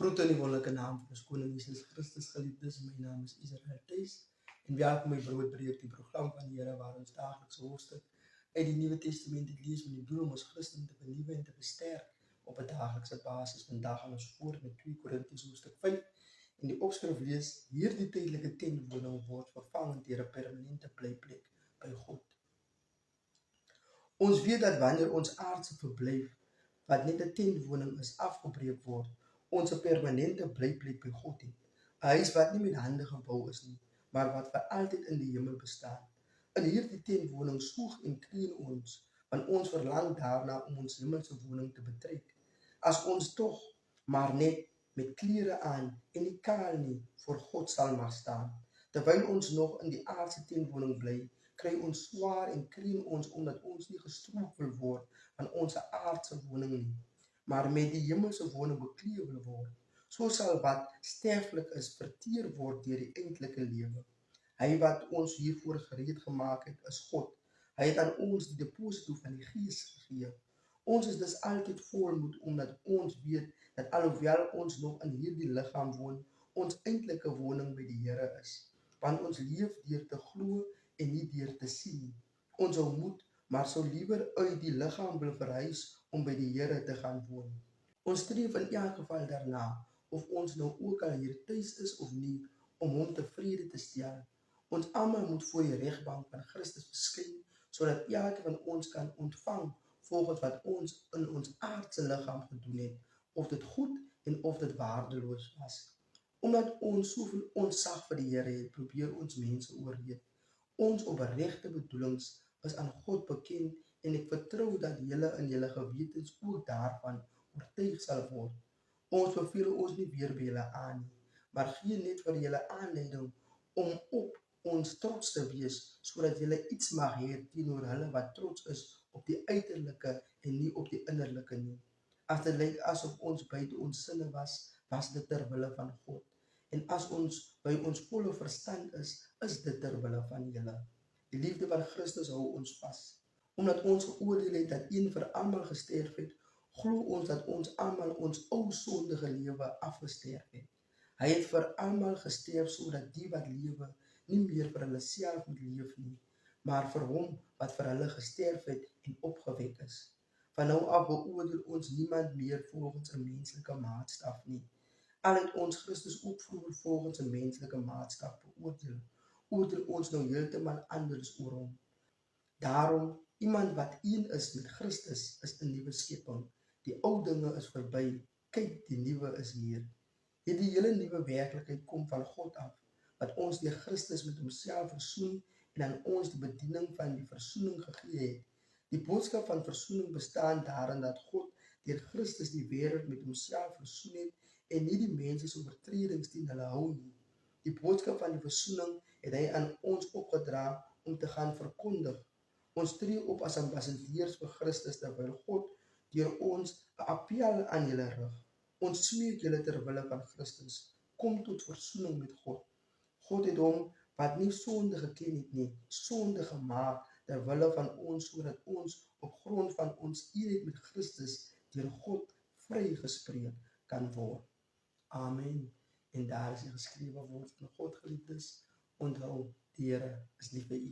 Groet in die wonderlijke naam van ons koning Jesus Christus, geliefdes. My naam is Israel Thijs en welkom by Broodbreek, die program van die Here waar ons dagelijks hoofstuk uit die Nieuwe Testament het lees met die doel om ons Christen te vernieuwen en te versterk op 'n daaglikse basis. Vandag gaan ons voort met 2 Korintiërs hoofstuk 5 en die opskrif lees: hierdie tydelike tentwoning word vervang deur 'n permanente blyplek by God. Ons weet dat wanneer ons aardse verblyf, wat net 'n tentwoning is, afgebreek word, ons 'n permanente blyplek by God het. 'n Huis wat nie met hande gebou is nie, maar wat vir altyd in die hemel bestaan. In hierdie tentwoning soeg en kreun ons, want ons verlang daarna om ons hemelse woning te betrek. As ons tog maar net met klere aan en nie kaal nie voor God sal mag staan. Terwyl ons nog in die aardse tentwoning bly, kry ons swaar en kreun ons omdat ons nie gestroop wil word van ons aardse woning nie, maar met die hemelse woning bekleed wil word. So sal wat sterflik is verteer word deur die eintlike lewe. Hy wat ons hiervoor gereed gemaak het, is God. Hy het aan ons die deposito van die Gees gegee. Ons is dus altyd volmoed omdat ons weet dat alhoewel ons nog in hierdie liggaam woon, ons eintlike woning by die Here is. Want ons leef deur te glo en nie deur te sien nie. Ons sou moet, maar sou liewer uit die liggaam wil verhuis om by die Here te gaan woon. Ons streef in elk geval daarna, of ons nou ook al hier tuis is of nie, om hom tevrede te stel. Ons almal moet voor die regbank van Christus verskyn, sodat elke van ons kan ontvang volgens wat ons in ons aardse liggaam gedoen het, of dit goed en of dit waardeloos was. Omdat ons soveel ontzag vir die Here het, probeer ons mense oorreed. Ons opregte bedoelings is aan God bekend en ek vertrou dat julle in julle gewetens ook daarvan oortuig sal word. Ons beveel ons nie weer by julle aan nie, maar gee net vir julle aanleiding om op ons trots te wees, sodat julle iets mag hê teenoor hulle wat trots is op die uiterlike en nie op die innerlike nie. As dit lyk asof ons buite ons sinne was, was dit ter wille van God. En as ons by ons volle verstand is dit ter wille van julle. Die liefde van Christus hou ons vas. Omdat ons geoordeel het dat een vir almal gesterf het, glo ons dat ons almal ons ou sondige lewe afgesterf het. Hy het vir almal gesterf sodat die wat lewe nie meer vir hulle self moet leef nie, maar vir hom wat vir hulle gesterf het en opgewek is. Van nou af beoordeel ons niemand meer volgens 'n menslike maatstaf nie. Al het ons Christus ook vroeër volgens 'n menslike maatstaf beoordeel, oordeel ons nou heeltemal anders oor hom. Daarom, iemand wat een is met Christus is 'n nuwe skepping. Die ou dinge is verby, kyk, die nuwe is hier. Hierdie hele nuwe werklikheid kom van God af, wat ons deur Christus met homself versoen en aan ons die bediening van die versoening gegee het. Die boodskap van versoening bestaan daarin dat God deur Christus die wêreld met homself versoen het en nie die mense se oortredings teen hulle hou nie. Die boodskap van die versoening het hy aan ons opgedra om te gaan verkondig. Ons tree op as ambassadeurs vir Christus terwyl God deur ons 'n appel aan julle rig. Ons smeek julle ter wille van Christus, kom tot versoening met God. God het hom wat nie sonde geken het nie, sonde gemaak ter wille van ons, sodat ons op grond van ons eenheid met Christus deur God vrygespreek kan word. Amen. En daar is die geskrewe woord van God, geliefdes. Onthou, die Here is lief vir u.